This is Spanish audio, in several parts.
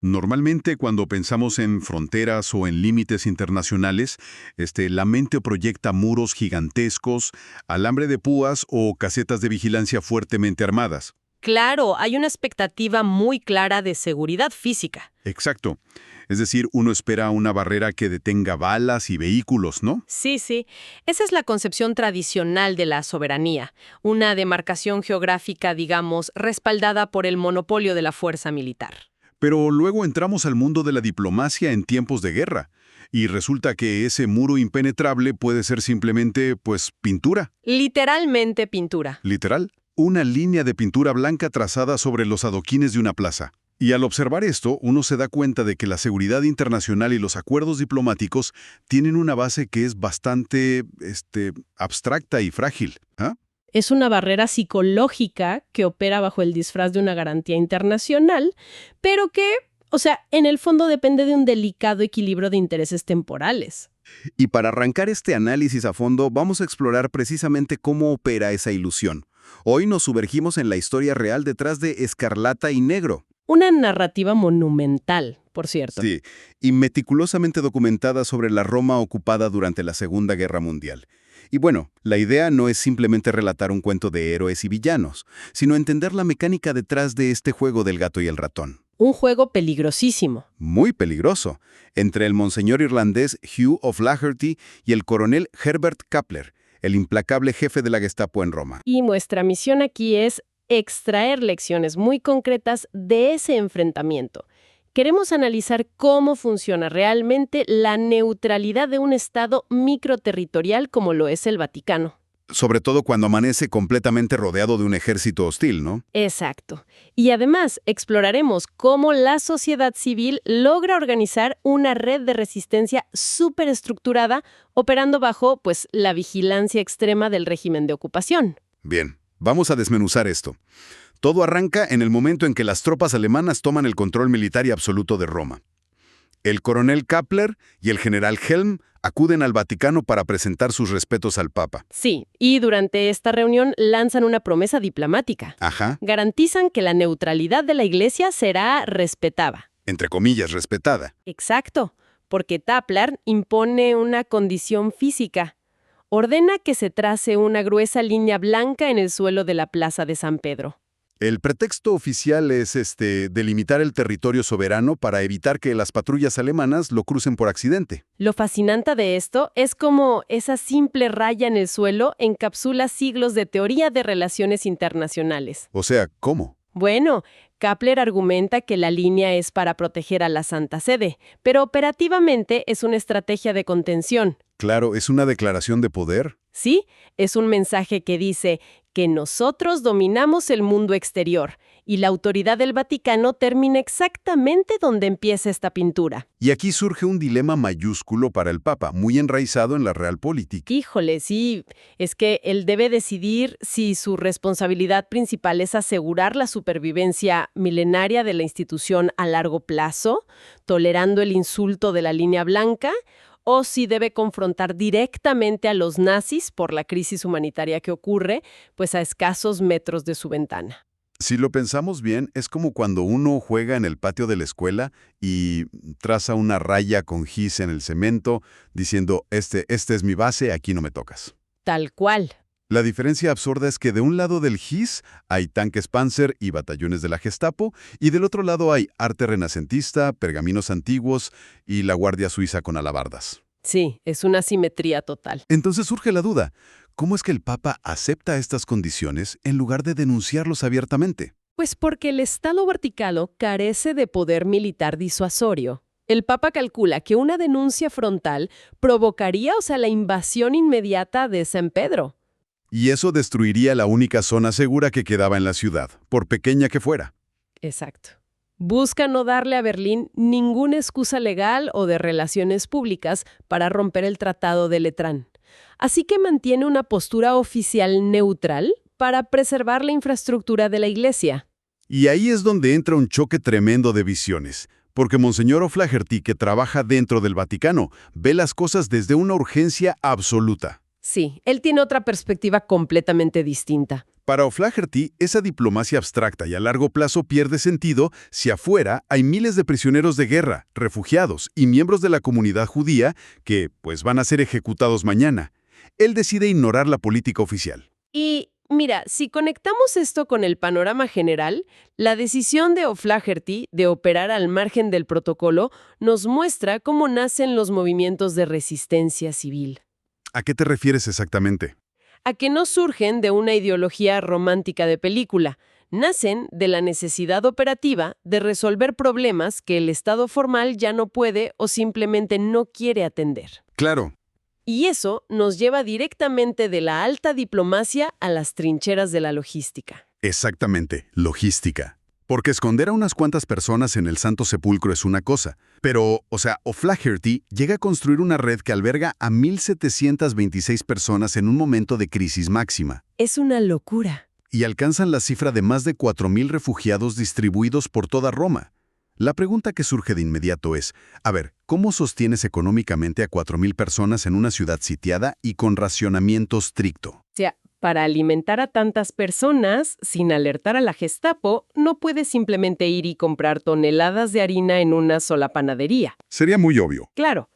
Normalmente cuando pensamos en fronteras o en límites internacionales, la mente proyecta muros gigantescos, alambre de púas o casetas de vigilancia fuertemente armadas. Claro, hay una expectativa muy clara de seguridad física. Exacto. Es decir, uno espera una barrera que detenga balas y vehículos, ¿no? Sí, sí. Esa es la concepción tradicional de la soberanía, una demarcación geográfica, digamos, respaldada por el monopolio de la fuerza militar. Pero luego entramos al mundo de la diplomacia en tiempos de guerra, y resulta que ese muro impenetrable puede ser simplemente, pues, pintura. Literalmente pintura. Literal, una línea de pintura blanca trazada sobre los adoquines de una plaza. Y al observar esto, uno se da cuenta de que la seguridad internacional y los acuerdos diplomáticos tienen una base que es bastante, abstracta y frágil. ¿Ah? Es una barrera psicológica que opera bajo el disfraz de una garantía internacional, pero que, en el fondo depende de un delicado equilibrio de intereses temporales. Y para arrancar este análisis a fondo, vamos a explorar precisamente cómo opera esa ilusión. Hoy nos sumergimos en la historia real detrás de Escarlata y Negro. Una narrativa monumental, por cierto. Sí, y meticulosamente documentada sobre la Roma ocupada durante la Segunda Guerra Mundial. Y bueno, la idea no es simplemente relatar un cuento de héroes y villanos, sino entender la mecánica detrás de este juego del gato y el ratón. Un juego peligrosísimo. Muy peligroso, entre el monseñor irlandés Hugh O'Flaherty y el coronel Herbert Kappler, el implacable jefe de la Gestapo en Roma. Y nuestra misión aquí es extraer lecciones muy concretas de ese enfrentamiento. Queremos analizar cómo funciona realmente la neutralidad de un Estado microterritorial como lo es el Vaticano. Sobre todo cuando amanece completamente rodeado de un ejército hostil, ¿no? Exacto. Y además exploraremos cómo la sociedad civil logra organizar una red de resistencia superestructurada operando bajo, la vigilancia extrema del régimen de ocupación. Bien, vamos a desmenuzar esto. Todo arranca en el momento en que las tropas alemanas toman el control militar y absoluto de Roma. El coronel Kappler y el general Helm acuden al Vaticano para presentar sus respetos al Papa. Sí, y durante esta reunión lanzan una promesa diplomática. Ajá. Garantizan que la neutralidad de la Iglesia será respetada. Entre comillas, respetada. Exacto, porque Kappler impone una condición física. Ordena que se trace una gruesa línea blanca en el suelo de la Plaza de San Pedro. El pretexto oficial es delimitar el territorio soberano para evitar que las patrullas alemanas lo crucen por accidente. Lo fascinante de esto es cómo esa simple raya en el suelo encapsula siglos de teoría de relaciones internacionales. O sea, ¿cómo? Bueno, Kappler argumenta que la línea es para proteger a la Santa Sede, pero operativamente es una estrategia de contención. Claro, es una declaración de poder. Sí, es un mensaje que dice que nosotros dominamos el mundo exterior y la autoridad del Vaticano termina exactamente donde empieza esta pintura. Y aquí surge un dilema mayúsculo para el Papa, muy enraizado en la realpolitik. Híjole, sí, es que él debe decidir si su responsabilidad principal es asegurar la supervivencia milenaria de la institución a largo plazo, tolerando el insulto de la línea blanca, o si debe confrontar directamente a los nazis por la crisis humanitaria que ocurre, a escasos metros de su ventana. Si lo pensamos bien, es como cuando uno juega en el patio de la escuela y traza una raya con gis en el cemento, diciendo, este es mi base, aquí no me tocas. Tal cual. La diferencia absurda es que de un lado del GIS hay tanques Panzer y batallones de la Gestapo, y del otro lado hay arte renacentista, pergaminos antiguos y la Guardia Suiza con alabardas. Sí, es una simetría total. Entonces surge la duda, ¿cómo es que el Papa acepta estas condiciones en lugar de denunciarlos abiertamente? Pues porque el Estado Vaticano carece de poder militar disuasorio. El Papa calcula que una denuncia frontal provocaría, la invasión inmediata de San Pedro. Y eso destruiría la única zona segura que quedaba en la ciudad, por pequeña que fuera. Exacto. Busca no darle a Berlín ninguna excusa legal o de relaciones públicas para romper el Tratado de Letrán. Así que mantiene una postura oficial neutral para preservar la infraestructura de la Iglesia. Y ahí es donde entra un choque tremendo de visiones, porque Monseñor O'Flaherty, que trabaja dentro del Vaticano, ve las cosas desde una urgencia absoluta. Sí, él tiene otra perspectiva completamente distinta. Para O'Flaherty, esa diplomacia abstracta y a largo plazo pierde sentido si afuera hay miles de prisioneros de guerra, refugiados y miembros de la comunidad judía que, pues, van a ser ejecutados mañana. Él decide ignorar la política oficial. Y mira, si conectamos esto con el panorama general, la decisión de O'Flaherty de operar al margen del protocolo nos muestra cómo nacen los movimientos de resistencia civil. ¿A qué te refieres exactamente? A que no surgen de una ideología romántica de película, nacen de la necesidad operativa de resolver problemas que el Estado formal ya no puede o simplemente no quiere atender. Claro. Y eso nos lleva directamente de la alta diplomacia a las trincheras de la logística. Exactamente, logística. Porque esconder a unas cuantas personas en el Santo Sepulcro es una cosa, pero, O'Flaherty llega a construir una red que alberga a 1,726 personas en un momento de crisis máxima. Es una locura. Y alcanzan la cifra de más de 4,000 refugiados distribuidos por toda Roma. La pregunta que surge de inmediato es, ¿cómo sostienes económicamente a 4,000 personas en una ciudad sitiada y con racionamiento estricto? O sea, para alimentar a tantas personas, sin alertar a la Gestapo, no puedes simplemente ir y comprar toneladas de harina en una sola panadería. Sería muy obvio. Claro,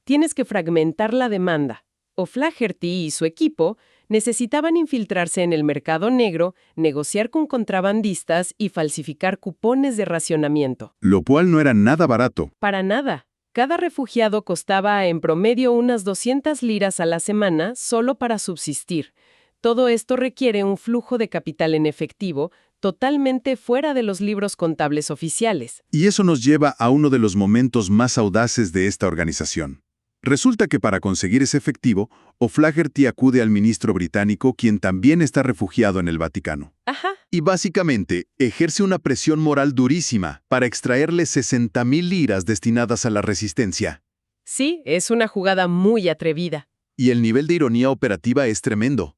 tienes que fragmentar la demanda. O'Flaherty y su equipo necesitaban infiltrarse en el mercado negro, negociar con contrabandistas y falsificar cupones de racionamiento. Lo cual no era nada barato. Para nada. Cada refugiado costaba en promedio unas 200 liras a la semana solo para subsistir. Todo esto requiere un flujo de capital en efectivo totalmente fuera de los libros contables oficiales. Y eso nos lleva a uno de los momentos más audaces de esta organización. Resulta que para conseguir ese efectivo, O'Flaherty acude al ministro británico, quien también está refugiado en el Vaticano. Ajá. Y básicamente ejerce una presión moral durísima para extraerle 60,000 liras destinadas a la resistencia. Sí, es una jugada muy atrevida. Y el nivel de ironía operativa es tremendo.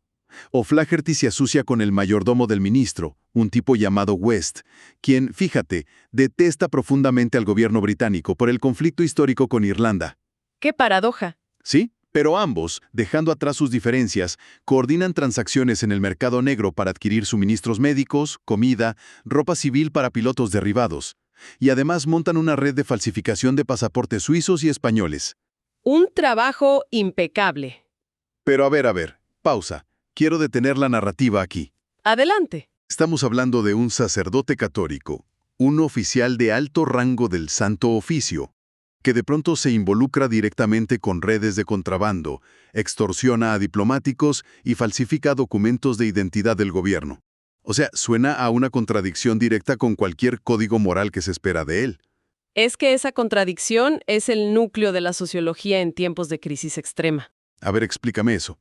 O'Flaherty se asocia con el mayordomo del ministro, un tipo llamado West, quien, fíjate, detesta profundamente al gobierno británico por el conflicto histórico con Irlanda. ¡Qué paradoja! Sí, pero ambos, dejando atrás sus diferencias, coordinan transacciones en el mercado negro para adquirir suministros médicos, comida, ropa civil para pilotos derribados. Y además montan una red de falsificación de pasaportes suizos y españoles. Un trabajo impecable. Pero a ver, pausa. Quiero detener la narrativa aquí. Adelante. Estamos hablando de un sacerdote católico, un oficial de alto rango del Santo Oficio, que de pronto se involucra directamente con redes de contrabando, extorsiona a diplomáticos y falsifica documentos de identidad del gobierno. O sea, suena a una contradicción directa con cualquier código moral que se espera de él. Es que esa contradicción es el núcleo de la sociología en tiempos de crisis extrema. A ver, explícame eso.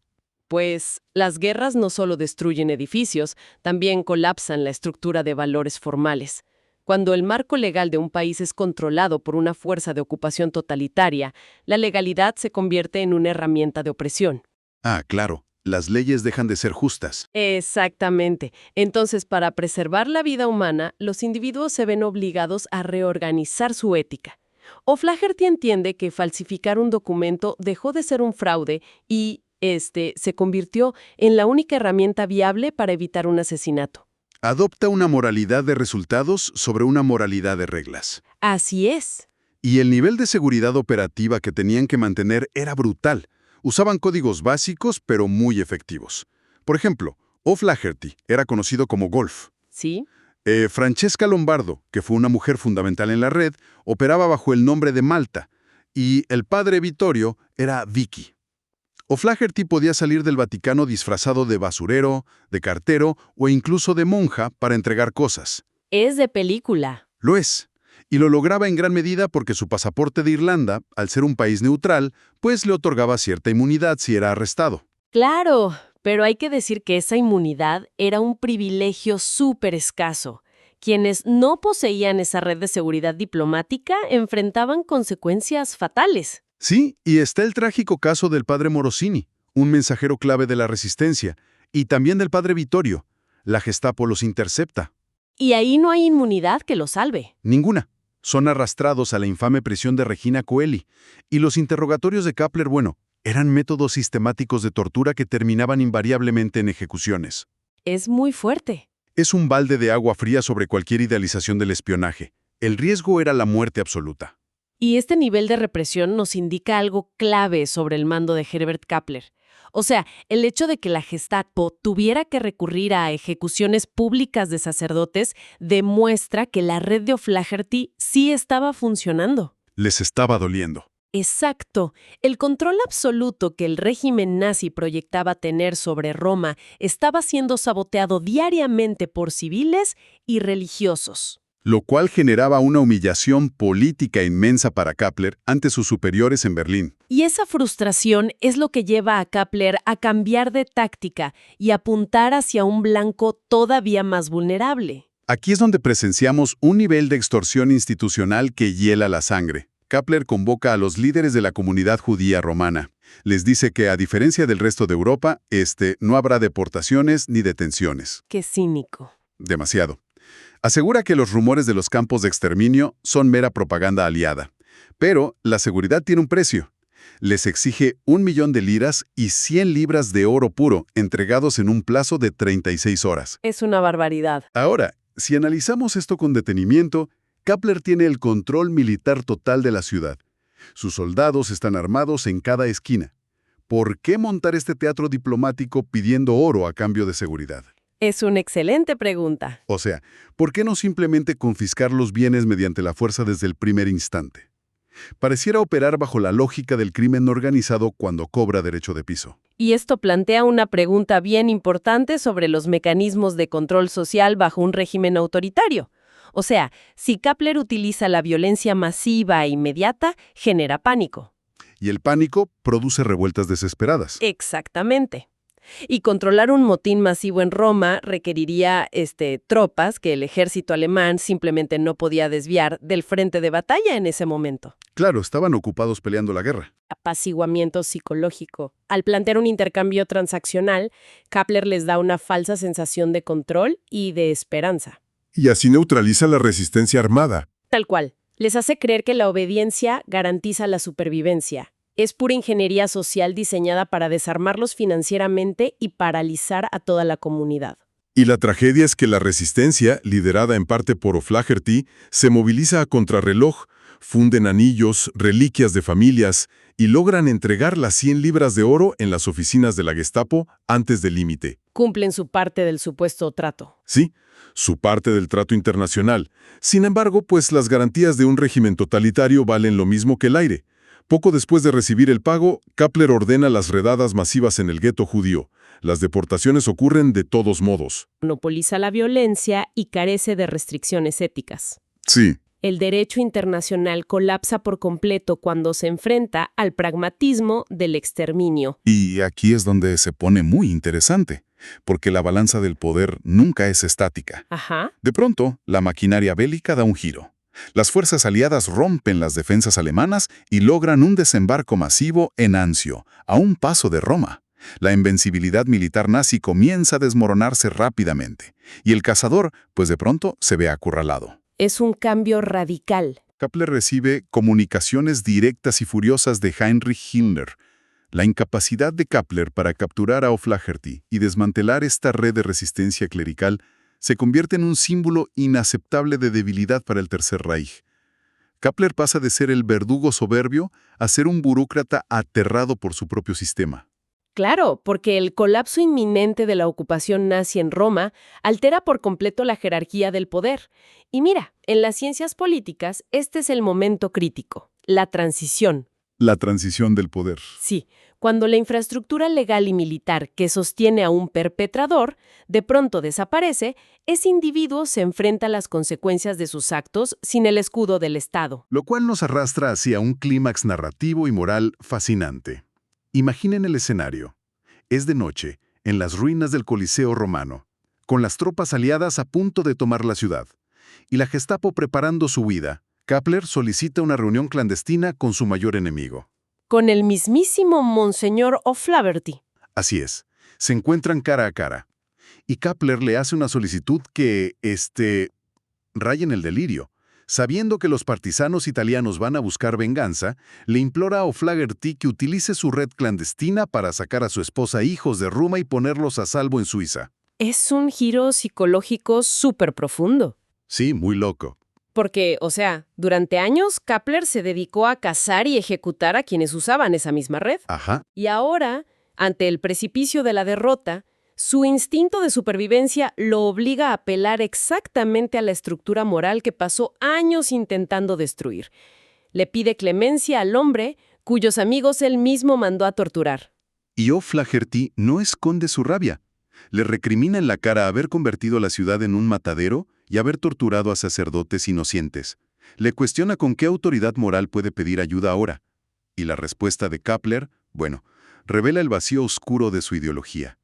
Pues las guerras no solo destruyen edificios, también colapsan la estructura de valores formales. Cuando el marco legal de un país es controlado por una fuerza de ocupación totalitaria, la legalidad se convierte en una herramienta de opresión. Ah, claro. Las leyes dejan de ser justas. Exactamente. Entonces, para preservar la vida humana, los individuos se ven obligados a reorganizar su ética. O'Flaherty entiende que falsificar un documento dejó de ser un fraude y se convirtió en la única herramienta viable para evitar un asesinato. Adopta una moralidad de resultados sobre una moralidad de reglas. Así es. Y el nivel de seguridad operativa que tenían que mantener era brutal. Usaban códigos básicos, pero muy efectivos. Por ejemplo, O'Flaherty era conocido como Golf. ¿Sí? Francesca Lombardo, que fue una mujer fundamental en la red, operaba bajo el nombre de Malta. Y el padre Vittorio era Vicky. O'Flaherty podía salir del Vaticano disfrazado de basurero, de cartero o incluso de monja para entregar cosas. Es de película. Lo es. Y lo lograba en gran medida porque su pasaporte de Irlanda, al ser un país neutral, pues le otorgaba cierta inmunidad si era arrestado. Claro, pero hay que decir que esa inmunidad era un privilegio súper escaso. Quienes no poseían esa red de seguridad diplomática enfrentaban consecuencias fatales. Sí, y está el trágico caso del padre Morosini, un mensajero clave de la resistencia, y también del padre Vittorio. La Gestapo los intercepta. Y ahí no hay inmunidad que los salve. Ninguna. Son arrastrados a la infame prisión de Regina Coeli. Y los interrogatorios de Kappler, Eran métodos sistemáticos de tortura que terminaban invariablemente en ejecuciones. Es muy fuerte. Es un balde de agua fría sobre cualquier idealización del espionaje. El riesgo era la muerte absoluta. Y este nivel de represión nos indica algo clave sobre el mando de Herbert Kappler. O sea, el hecho de que la Gestapo tuviera que recurrir a ejecuciones públicas de sacerdotes demuestra que la red de O'Flaherty sí estaba funcionando. Les estaba doliendo. Exacto. El control absoluto que el régimen nazi proyectaba tener sobre Roma estaba siendo saboteado diariamente por civiles y religiosos. Lo cual generaba una humillación política inmensa para Kappler ante sus superiores en Berlín. Y esa frustración es lo que lleva a Kappler a cambiar de táctica y apuntar hacia un blanco todavía más vulnerable. Aquí es donde presenciamos un nivel de extorsión institucional que hiela la sangre. Kappler convoca a los líderes de la comunidad judía romana. Les dice que, a diferencia del resto de Europa, no habrá deportaciones ni detenciones. Qué cínico. Demasiado. Asegura que los rumores de los campos de exterminio son mera propaganda aliada. Pero la seguridad tiene un precio. Les exige 1.000.000 de liras y 100 libras de oro puro entregados en un plazo de 36 horas. Es una barbaridad. Ahora, si analizamos esto con detenimiento, Kappler tiene el control militar total de la ciudad. Sus soldados están armados en cada esquina. ¿Por qué montar este teatro diplomático pidiendo oro a cambio de seguridad? Es una excelente pregunta. O sea, ¿por qué no simplemente confiscar los bienes mediante la fuerza desde el primer instante? Pareciera operar bajo la lógica del crimen organizado cuando cobra derecho de piso. Y esto plantea una pregunta bien importante sobre los mecanismos de control social bajo un régimen autoritario. O sea, si Kappler utiliza la violencia masiva e inmediata, genera pánico. Y el pánico produce revueltas desesperadas. Exactamente. Y controlar un motín masivo en Roma requeriría tropas que el ejército alemán simplemente no podía desviar del frente de batalla en ese momento. Claro, estaban ocupados peleando la guerra. Apaciguamiento psicológico. Al plantear un intercambio transaccional, Kappler les da una falsa sensación de control y de esperanza. Y así neutraliza la resistencia armada. Tal cual. Les hace creer que la obediencia garantiza la supervivencia. Es pura ingeniería social diseñada para desarmarlos financieramente y paralizar a toda la comunidad. Y la tragedia es que la resistencia, liderada en parte por O'Flaherty, se moviliza a contrarreloj, funden anillos, reliquias de familias y logran entregar las 100 libras de oro en las oficinas de la Gestapo antes del límite. Cumplen su parte del supuesto trato. Sí, su parte del trato internacional. Sin embargo, pues las garantías de un régimen totalitario valen lo mismo que el aire. Poco después de recibir el pago, Kappler ordena las redadas masivas en el gueto judío. Las deportaciones ocurren de todos modos. Monopoliza la violencia y carece de restricciones éticas. Sí. El derecho internacional colapsa por completo cuando se enfrenta al pragmatismo del exterminio. Y aquí es donde se pone muy interesante, porque la balanza del poder nunca es estática. Ajá. De pronto, la maquinaria bélica da un giro. Las fuerzas aliadas rompen las defensas alemanas y logran un desembarco masivo en Anzio, a un paso de Roma. La invencibilidad militar nazi comienza a desmoronarse rápidamente, y el cazador, pues de pronto, se ve acorralado. Es un cambio radical. Kappler recibe comunicaciones directas y furiosas de Heinrich Himmler. La incapacidad de Kappler para capturar a O'Flaherty y desmantelar esta red de resistencia clerical se convierte en un símbolo inaceptable de debilidad para el Tercer Reich. Kappler pasa de ser el verdugo soberbio a ser un burócrata aterrado por su propio sistema. Claro, porque el colapso inminente de la ocupación nazi en Roma altera por completo la jerarquía del poder. Y mira, en las ciencias políticas, este es el momento crítico, la transición. La transición del poder. Sí, cuando la infraestructura legal y militar que sostiene a un perpetrador de pronto desaparece, ese individuo se enfrenta a las consecuencias de sus actos sin el escudo del Estado. Lo cual nos arrastra hacia un clímax narrativo y moral fascinante. Imaginen el escenario. Es de noche, en las ruinas del Coliseo romano, con las tropas aliadas a punto de tomar la ciudad, y la Gestapo preparando su huida. Kappler solicita una reunión clandestina con su mayor enemigo. Con el mismísimo Monseñor O'Flaherty. Así es, se encuentran cara a cara. Y Kappler le hace una solicitud que, raya en el delirio. Sabiendo que los partisanos italianos van a buscar venganza, le implora a O'Flaherty que utilice su red clandestina para sacar a su esposa e hijos de Roma y ponerlos a salvo en Suiza. Es un giro psicológico súper profundo. Sí, muy loco. Porque, o sea, durante años Kappler se dedicó a cazar y ejecutar a quienes usaban esa misma red. Ajá. Y ahora, ante el precipicio de la derrota, su instinto de supervivencia lo obliga a apelar exactamente a la estructura moral que pasó años intentando destruir. Le pide clemencia al hombre cuyos amigos él mismo mandó a torturar. Y O'Flaherty no esconde su rabia. Le recrimina en la cara haber convertido la ciudad en un matadero y haber torturado a sacerdotes inocentes. Le cuestiona con qué autoridad moral puede pedir ayuda ahora. Y la respuesta de Kappler, bueno, revela el vacío oscuro de su ideología.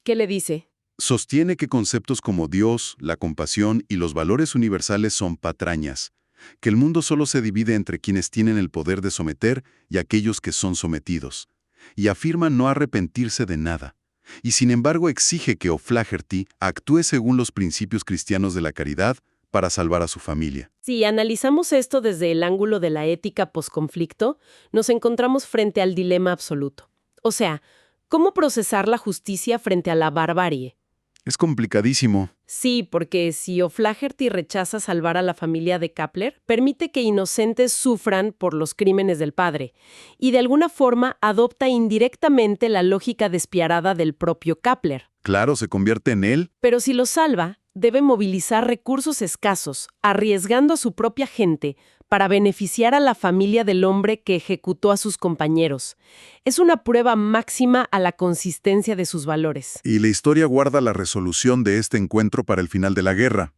¿Qué le dice? Sostiene que conceptos como Dios, la compasión y los valores universales son patrañas, que el mundo solo se divide entre quienes tienen el poder de someter y aquellos que son sometidos, y afirma no arrepentirse de nada. Y sin embargo exige que O'Flaherty actúe según los principios cristianos de la caridad para salvar a su familia. Si analizamos esto desde el ángulo de la ética posconflicto, nos encontramos frente al dilema absoluto. O sea, ¿cómo procesar la justicia frente a la barbarie? Es complicadísimo. Sí, porque si O'Flaherty rechaza salvar a la familia de Kappler, permite que inocentes sufran por los crímenes del padre, y de alguna forma adopta indirectamente la lógica despiadada del propio Kappler. Claro, se convierte en él. Pero si lo salva, debe movilizar recursos escasos, arriesgando a su propia gente, para beneficiar a la familia del hombre que ejecutó a sus compañeros. Es una prueba máxima a la consistencia de sus valores. Y la historia guarda la resolución de este encuentro para el final de la guerra.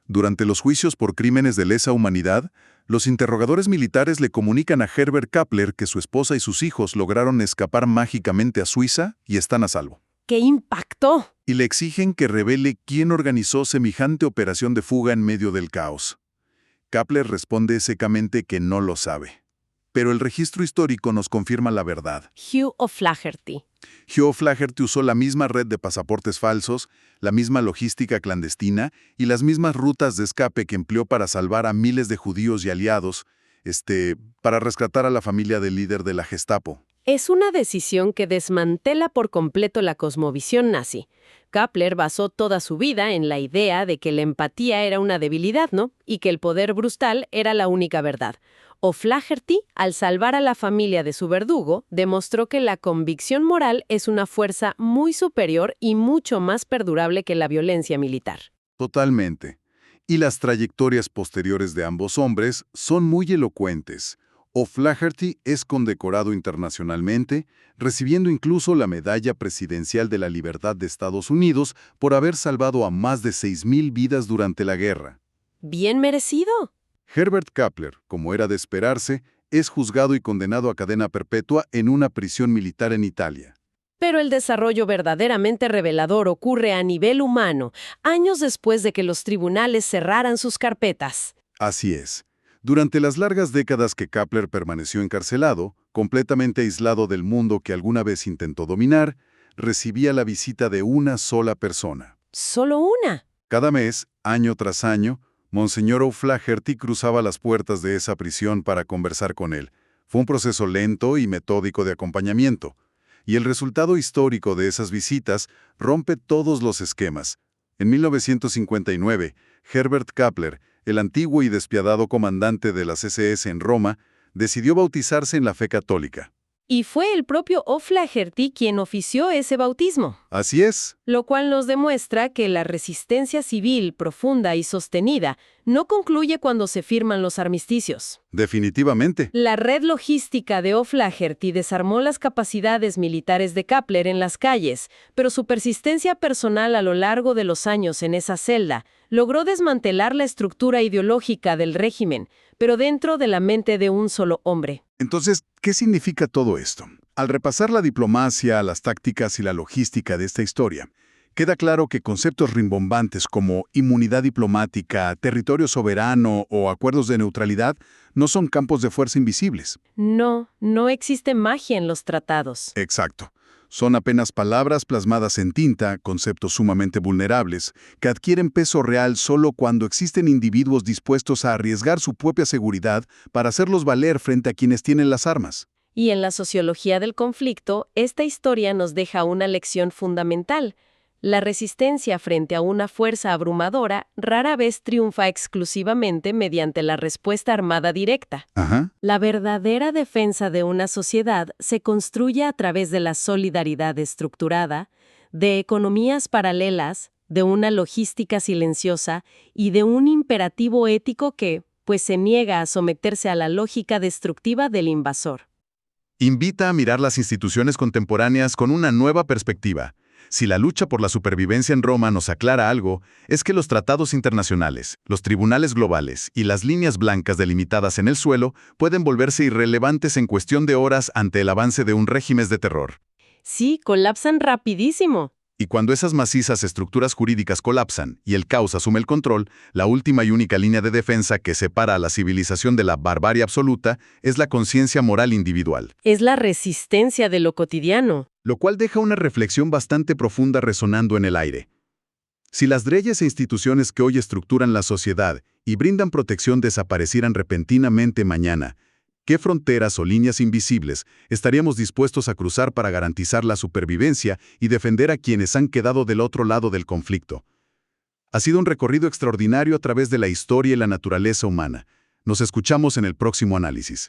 Durante los juicios por crímenes de lesa humanidad, los interrogadores militares le comunican a Herbert Kappler que su esposa y sus hijos lograron escapar mágicamente a Suiza y están a salvo. ¡Qué impacto! Y le exigen que revele quién organizó semejante operación de fuga en medio del caos. Kappler responde secamente que no lo sabe. Pero el registro histórico nos confirma la verdad. Hugh O'Flaherty. Hugh O'Flaherty usó la misma red de pasaportes falsos, la misma logística clandestina y las mismas rutas de escape que empleó para salvar a miles de judíos y aliados, para rescatar a la familia del líder de la Gestapo. Es una decisión que desmantela por completo la cosmovisión nazi. Kappler basó toda su vida en la idea de que la empatía era una debilidad, ¿no? Y que el poder brutal era la única verdad. O'Flaherty, al salvar a la familia de su verdugo, demostró que la convicción moral es una fuerza muy superior y mucho más perdurable que la violencia militar. Totalmente. Y las trayectorias posteriores de ambos hombres son muy elocuentes. O'Flaherty es condecorado internacionalmente, recibiendo incluso la Medalla Presidencial de la Libertad de Estados Unidos por haber salvado a más de 6,000 vidas durante la guerra. ¡Bien merecido! Herbert Kappler, como era de esperarse, es juzgado y condenado a cadena perpetua en una prisión militar en Italia. Pero el desarrollo verdaderamente revelador ocurre a nivel humano, años después de que los tribunales cerraran sus carpetas. Así es. Durante las largas décadas que Kappler permaneció encarcelado, completamente aislado del mundo que alguna vez intentó dominar, recibía la visita de una sola persona. ¿Solo una? Cada mes, año tras año, Monseñor O'Flaherty cruzaba las puertas de esa prisión para conversar con él. Fue un proceso lento y metódico de acompañamiento. Y el resultado histórico de esas visitas rompe todos los esquemas. En 1959, Herbert Kappler, el antiguo y despiadado comandante de las SS en Roma, decidió bautizarse en la fe católica. Y fue el propio O'Flaherty quien ofició ese bautismo. Así es. Lo cual nos demuestra que la resistencia civil profunda y sostenida no concluye cuando se firman los armisticios. Definitivamente. La red logística de O'Flaherty desarmó las capacidades militares de Kappler en las calles, pero su persistencia personal a lo largo de los años en esa celda logró desmantelar la estructura ideológica del régimen, pero dentro de la mente de un solo hombre. Entonces, ¿qué significa todo esto? Al repasar la diplomacia, las tácticas y la logística de esta historia, queda claro que conceptos rimbombantes como inmunidad diplomática, territorio soberano o acuerdos de neutralidad no son campos de fuerza invisibles. No existe magia en los tratados. Exacto. Son apenas palabras plasmadas en tinta, conceptos sumamente vulnerables, que adquieren peso real solo cuando existen individuos dispuestos a arriesgar su propia seguridad para hacerlos valer frente a quienes tienen las armas. Y en la sociología del conflicto, esta historia nos deja una lección fundamental. La resistencia frente a una fuerza abrumadora rara vez triunfa exclusivamente mediante la respuesta armada directa. Ajá. La verdadera defensa de una sociedad se construye a través de la solidaridad estructurada, de economías paralelas, de una logística silenciosa y de un imperativo ético que, pues, se niega a someterse a la lógica destructiva del invasor. Invita a mirar las instituciones contemporáneas con una nueva perspectiva. Si la lucha por la supervivencia en Roma nos aclara algo, es que los tratados internacionales, los tribunales globales y las líneas blancas delimitadas en el suelo pueden volverse irrelevantes en cuestión de horas ante el avance de un régimen de terror. Sí, colapsan rapidísimo. Y cuando esas macizas estructuras jurídicas colapsan y el caos asume el control, la última y única línea de defensa que separa a la civilización de la barbarie absoluta es la conciencia moral individual. Es la resistencia de lo cotidiano. Lo cual deja una reflexión bastante profunda resonando en el aire. Si las leyes e instituciones que hoy estructuran la sociedad y brindan protección desaparecieran repentinamente mañana, ¿qué fronteras o líneas invisibles estaríamos dispuestos a cruzar para garantizar la supervivencia y defender a quienes han quedado del otro lado del conflicto? Ha sido un recorrido extraordinario a través de la historia y la naturaleza humana. Nos escuchamos en el próximo análisis.